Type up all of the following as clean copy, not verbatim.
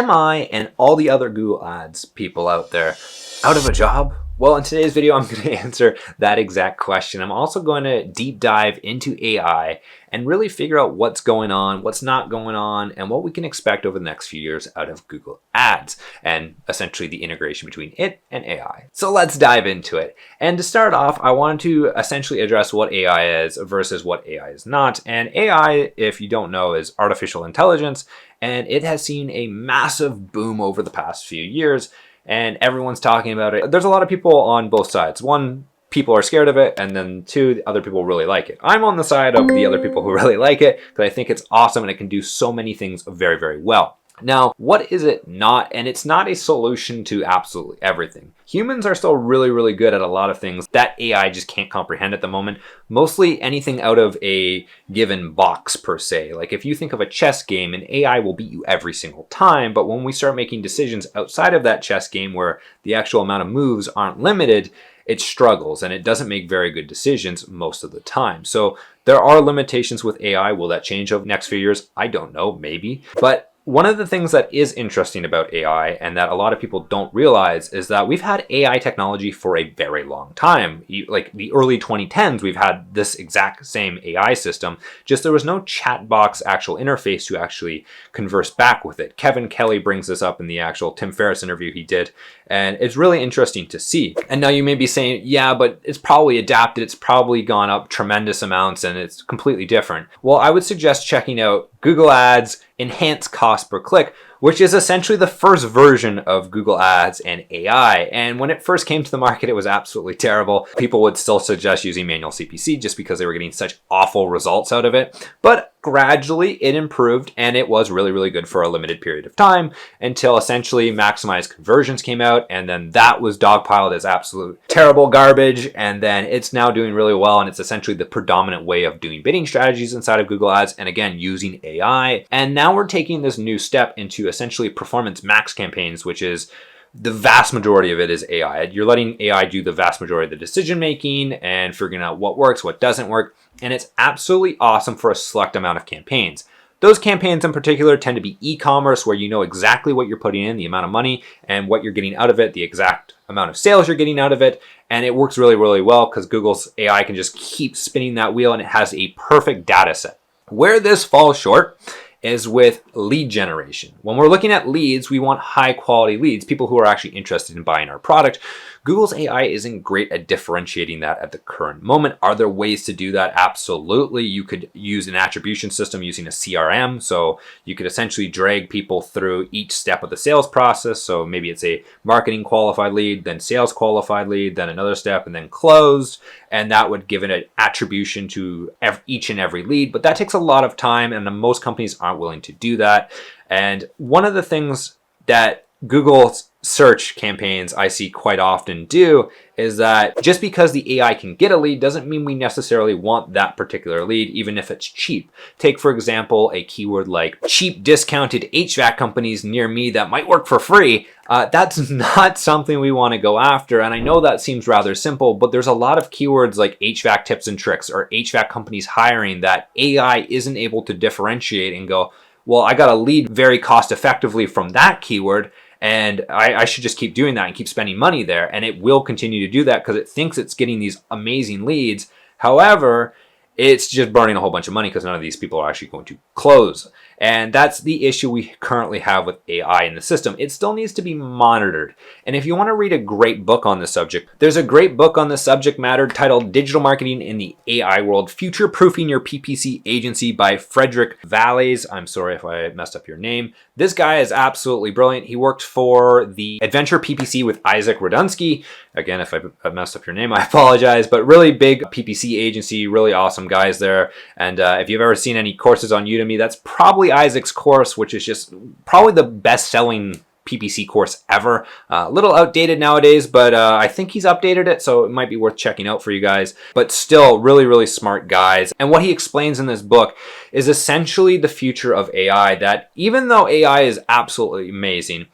Am I and all the other Google Ads people out there out of a job? Well, in today's video, I'm going to answer that exact question. I'm also going to deep dive into AI and really figure out what's going on, what's not going on, and what we can expect over the next few years out of Google Ads and essentially the integration between it and AI. So let's dive into it. And to start off, I wanted to essentially address what AI is versus what AI is not. And AI, if you don't know, is artificial intelligence, and it has seen a massive boom over the past few years. And everyone's talking about it. There's a lot of people on both sides. One, people are scared of it, and then two, the other people really like it. I'm on the side of the other people who really like it because I think it's awesome and it can do so many things very, very well. Now, what is it not? And it's not a solution to absolutely everything. Humans are still really, really good at a lot of things that AI just can't comprehend at the moment. Mostly anything out of a given box per se. Like if you think of a chess game, an AI will beat you every single time. But when we start making decisions outside of that chess game where the actual amount of moves aren't limited, it struggles and it doesn't make very good decisions most of the time. So there are limitations with AI. Will that change over the next few years? I don't know, maybe. But one of the things that is interesting about AI and that a lot of people don't realize is that we've had AI technology for a very long time. Like the early 2010s, we've had this exact same AI system, just there was no chat box actual interface to actually converse back with it. Kevin Kelly brings this up in the actual Tim Ferriss interview he did, and it's really interesting to see. And now you may be saying, yeah, but it's probably adapted, it's probably gone up tremendous amounts and it's completely different. Well, I would suggest checking out Google Ads Enhanced Cost Per Click, which is essentially the first version of Google Ads and AI. And when it first came to the market, it was absolutely terrible. People would still suggest using manual CPC just because they were getting such awful results out of it. But gradually it improved and it was really, really good for a limited period of time until essentially maximized conversions came out. And then that was dogpiled as absolute terrible garbage. And then it's now doing really well. And it's essentially the predominant way of doing bidding strategies inside of Google Ads. And again, using AI. And now we're taking this new step into essentially performance max campaigns, which is the vast majority of it is AI. You're letting AI do the vast majority of the decision making and figuring out what works, what doesn't work. And it's absolutely awesome for a select amount of campaigns. Those campaigns in particular tend to be e-commerce where you know exactly what you're putting in, the amount of money and what you're getting out of it, the exact amount of sales you're getting out of it. And it works really, really well because Google's AI can just keep spinning that wheel and it has a perfect data set. Where this falls short is with lead generation. When we're looking at leads, we want high quality leads, people who are actually interested in buying our product. Google's AI isn't great at differentiating that at the current moment. Are there ways to do that? Absolutely. You could use an attribution system using a CRM. So you could essentially drag people through each step of the sales process. So maybe it's a marketing qualified lead, then sales qualified lead, then another step, and then closed. And that would give it an attribution to each and every lead. But that takes a lot of time and most companies aren't willing to do that. And one of the things that Google's search campaigns I see quite often do is that just because the AI can get a lead doesn't mean we necessarily want that particular lead, even if it's cheap. Take, for example, a keyword like cheap discounted HVAC companies near me that might work for free. That's not something we want to go after. And I know that seems rather simple, but there's a lot of keywords like HVAC tips and tricks or HVAC companies hiring that AI isn't able to differentiate and go, well, I got a lead very cost effectively from that keyword. And I should just keep doing that and keep spending money there. And it will continue to do that because it thinks it's getting these amazing leads. However, it's just burning a whole bunch of money because none of these people are actually going to close. And that's the issue we currently have with AI in the system. It still needs to be monitored. And if you want to read a great book on this subject, there's a great book on the subject matter titled Digital Marketing in the AI World, Future-Proofing Your PPC Agency by Frederick Valles. I'm sorry if I messed up your name. This guy is absolutely brilliant. He worked for the Adventure PPC with Isaac Radunsky. Again, if I messed up your name, I apologize, but really big PPC agency, really awesome guys there. And if you've ever seen any courses on Udemy, that's probably Isaac's course, which is just probably the best-selling PPC course ever. A little outdated nowadays, but I think he's updated it, so it might be worth checking out for you guys. But still, really, really smart guys. And what he explains in this book is essentially the future of AI, that even though AI is absolutely amazing,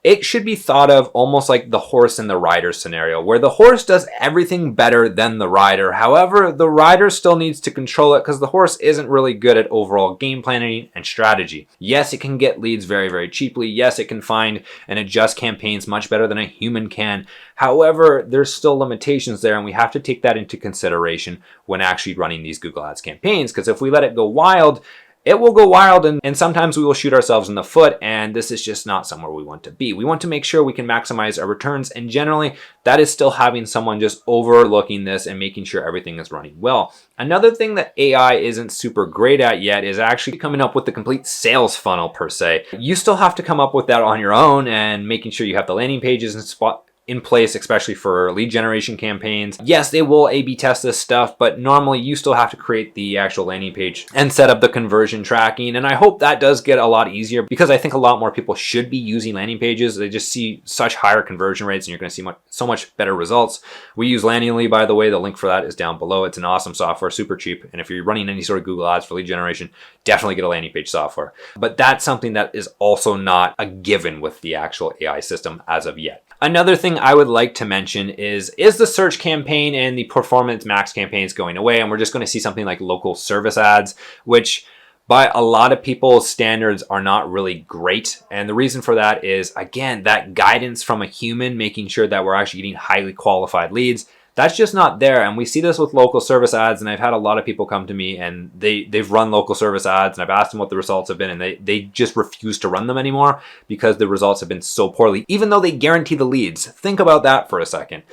it should be thought of almost like the horse and the rider scenario, where the horse does everything better than the rider. However, the rider still needs to control it because the horse isn't really good at overall game planning and strategy. Yes, it can get leads very, very cheaply. Yes, it can find and adjust campaigns much better than a human can. However, there's still limitations there, and we have to take that into consideration when actually running these Google Ads campaigns, because if we let it go wild, it will go wild, and sometimes we will shoot ourselves in the foot, and this is just not somewhere we want to be. We want to make sure we can maximize our returns, and generally that is still having someone just overlooking this and making sure everything is running well. Another thing that AI isn't super great at yet is actually coming up with the complete sales funnel per se. You still have to come up with that on your own and making sure you have the landing pages and in place, especially for lead generation campaigns. Yes, they will A/B test this stuff, but normally you still have to create the actual landing page and set up the conversion tracking. And I hope that does get a lot easier, because I think a lot more people should be using landing pages. They just see such higher conversion rates, and you're going to see so much better results. We use Landingly, by the way. The link for that is down below. It's an awesome software, super cheap. And if you're running any sort of Google Ads for lead generation, definitely get a landing page software. But that's something that is also not a given with the actual AI system as of yet. Another thing I would like to mention is the search campaign and the performance max campaigns going away, and we're just going to see something like local service ads, which by a lot of people's standards are not really great. And the reason for that is, again, that guidance from a human, making sure that we're actually getting highly qualified leads. That's just not there. And we see this with local service ads, and I've had a lot of people come to me and they've run local service ads, and I've asked them what the results have been, and they just refuse to run them anymore because the results have been so poorly, even though they guarantee the leads. Think about that for a second.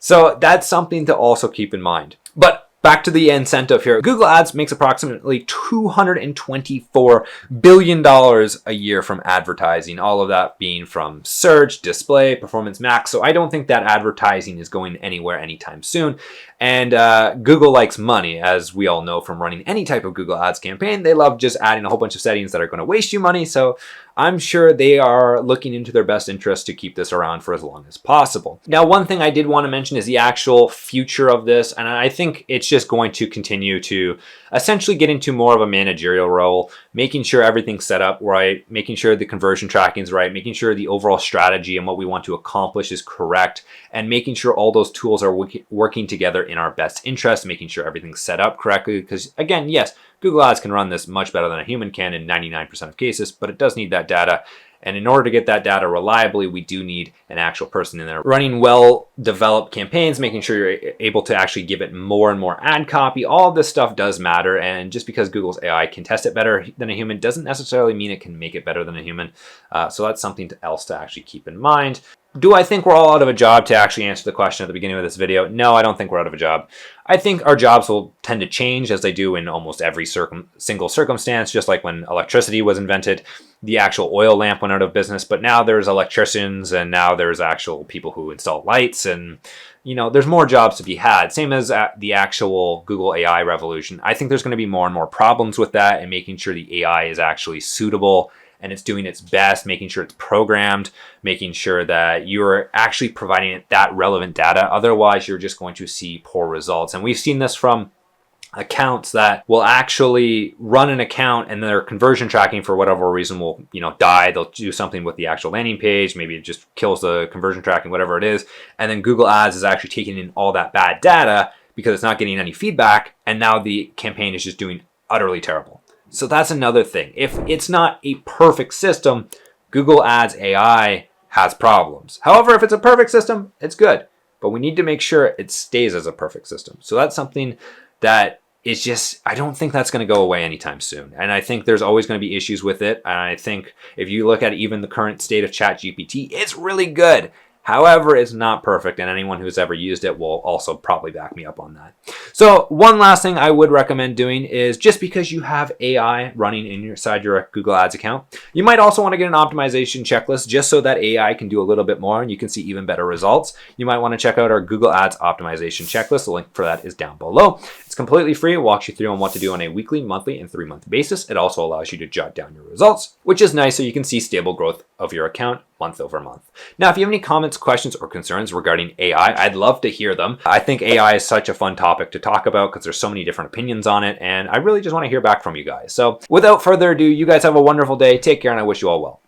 So that's something to also keep in mind. But back to the incentive here. Google Ads makes approximately $224 billion a year from advertising, all of that being from search, display, performance max. So I don't think that advertising is going anywhere anytime soon. And Google likes money, as we all know from running any type of Google Ads campaign. They love just adding a whole bunch of settings that are going to waste you money. So I'm sure they are looking into their best interest to keep this around for as long as possible. Now, one thing I did want to mention is the actual future of this. And I think it's just going to continue to essentially get into more of a managerial role, making sure everything's set up right, making sure the conversion tracking is right, making sure the overall strategy and what we want to accomplish is correct, and making sure all those tools are working together in our best interest, making sure everything's set up correctly. Because again, yes, Google Ads can run this much better than a human can in 99% of cases, but it does need that data. And in order to get that data reliably, we do need an actual person in there running well-developed campaigns, making sure you're able to actually give it more and more ad copy. All of this stuff does matter. And just because Google's AI can test it better than a human doesn't necessarily mean it can make it better than a human. So that's something else to actually keep in mind. Do I think we're all out of a job? To actually answer the question at the beginning of this video, no, I don't think we're out of a job. I think our jobs will tend to change, as they do in almost every single circumstance. Just like when electricity was invented, the actual oil lamp went out of business, but now there's electricians, and now there's actual people who install lights, and there's more jobs to be had. Same as the actual Google AI revolution. I think there's going to be more and more problems with that, and making sure the AI is actually suitable and it's doing its best, making sure it's programmed, making sure that you're actually providing it that relevant data. Otherwise, you're just going to see poor results. And we've seen this from accounts that will actually run an account, and their conversion tracking for whatever reason will die. They'll do something with the actual landing page. Maybe it just kills the conversion tracking, whatever it is. And then Google Ads is actually taking in all that bad data because it's not getting any feedback. And now the campaign is just doing utterly terrible. So that's another thing. If it's not a perfect system, Google Ads AI has problems. However, if it's a perfect system, it's good. But we need to make sure it stays as a perfect system. So that's something that is just, I don't think that's going to go away anytime soon. And I think there's always going to be issues with it. And I think if you look at even the current state of ChatGPT, it's really good. However, it's not perfect, and anyone who's ever used it will also probably back me up on that. So one last thing I would recommend doing is, just because you have AI running inside your Google Ads account, you might also want to get an optimization checklist just so that AI can do a little bit more and you can see even better results. You might want to check out our Google Ads optimization checklist. The link for that is down below. It's completely free. It walks you through on what to do on a weekly, monthly, and 3-month basis. It also allows you to jot down your results, which is nice, so you can see stable growth of your account month over month. Now, if you have any comments, questions, or concerns regarding AI, I'd love to hear them. I think AI is such a fun topic to talk about because there's so many different opinions on it, and I really just want to hear back from you guys. So without further ado, you guys have a wonderful day. Take care, and I wish you all well.